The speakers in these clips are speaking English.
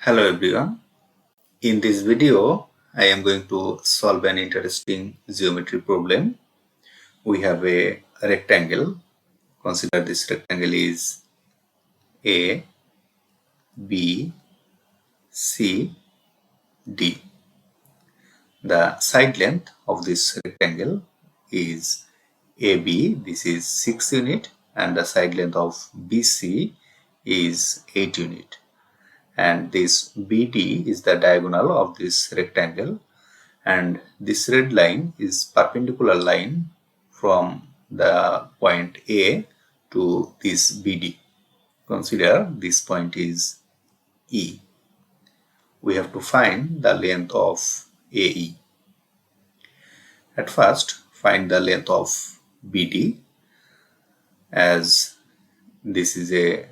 Hello everyone. In this video, I am going to solve an interesting geometry problem. We have a rectangle. Consider this rectangle is A, B, C, D. The side length of this rectangle is AB, this is 6 unit, and the side length of BC is 8 unit. And this BD is the diagonal of this rectangle, and this red line is perpendicular line from the point A to this BD. Consider this point is E. We have to find the length of AE. At first, find the length of BD, as this is a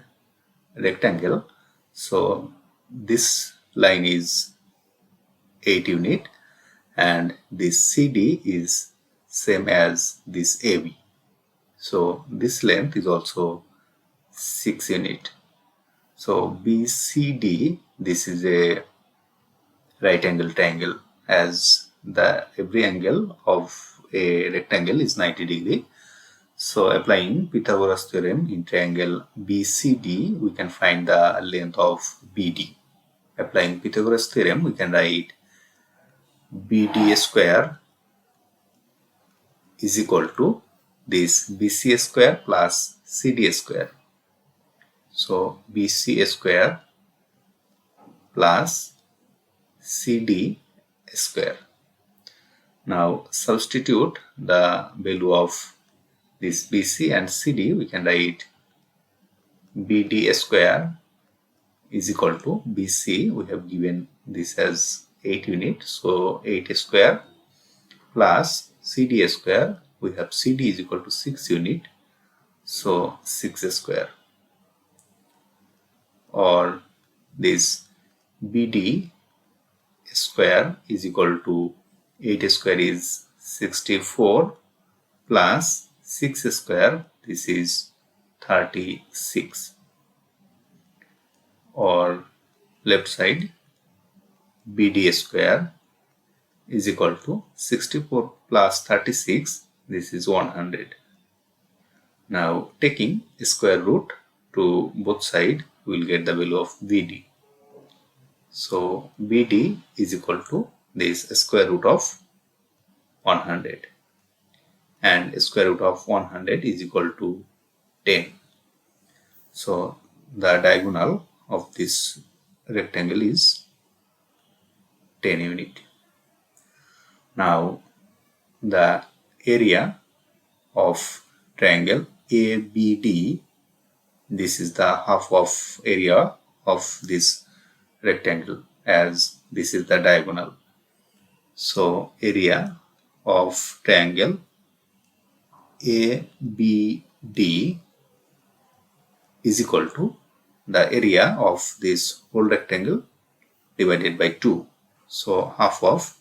rectangle. So this line is 8 unit, and this CD is same as this AB. So this length is also 6 unit. So BCD, this is a right angle triangle, as the every angle of a rectangle is 90 degree. So applying Pythagoras theorem in triangle BCD, we can find the length of BD. Applying Pythagoras theorem, we can write BD square is equal to this BC square plus CD square. So BC square plus CD square. Now substitute the value of this BC and CD. We can write BD square is equal to BC. We have given this as 8 unit, so 8 square plus CD square. We have CD is equal to 6 unit, so 6 square. Or this BD square is equal to 8 square is 64 plus 6 square, this is 36. Or left side, BD square is equal to 64 plus 36, this is 100. Now taking square root to both sides, we will get the value of BD. So BD is equal to this square root of 100, and square root of 100 is equal to 10. So the diagonal of this rectangle is 10 unit. Now the area of triangle ABD, this is the half of area of this rectangle, as this is the diagonal. So area of triangle ABD is equal to the area of this whole rectangle divided by 2. So half of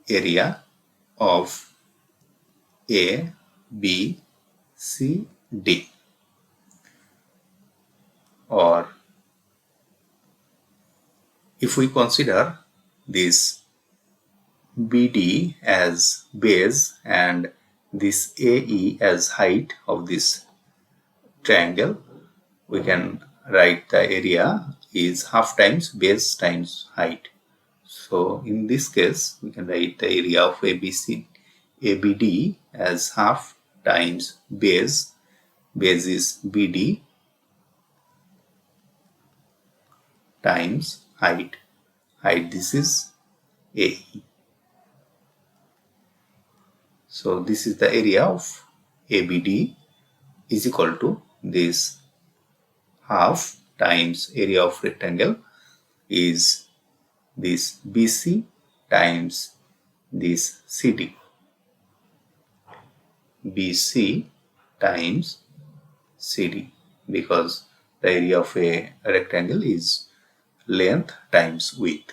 area of ABCD. Or if we consider this BD as base and this AE as height of this triangle, we can write the area is half times base times height. So in this case, we can write the area of ABD as half times base. Base is BD times height. Height, this is AE. So this is the area of ABD is equal to this half times area of rectangle is this BC times this CD. BC times CD, because the area of a rectangle is length times width.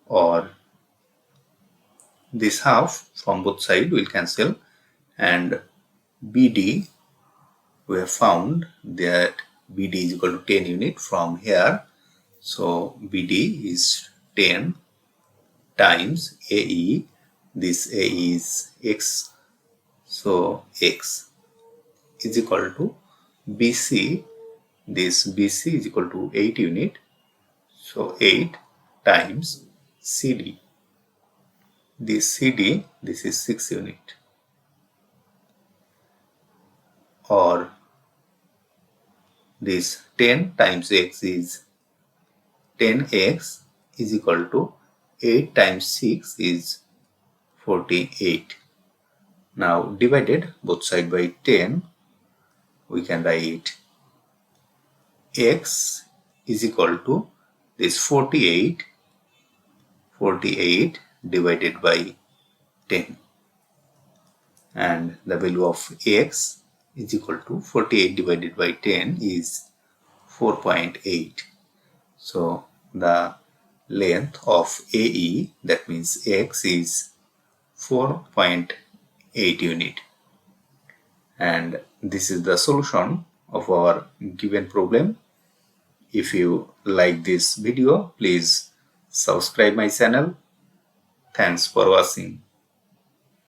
Or this half from both sides will cancel, and BD, we have found that BD is equal to 10 unit from here. So BD is 10 times AE. This AE is X. So X is equal to BC. This BC is equal to 8 unit. So 8 times CD. This CD, this is 6 unit. Or this 10 times X is 10X is equal to 8 times 6 is 48. Now divided both side by 10, we can write X is equal to this 48 divided by 10, and the value of X is equal to 48 divided by 10 is 4.8. So the length of AE, that means X, is 4.8 unit. And this is the solution of our given problem. If you like this video, please subscribe my channel. Thanks for watching.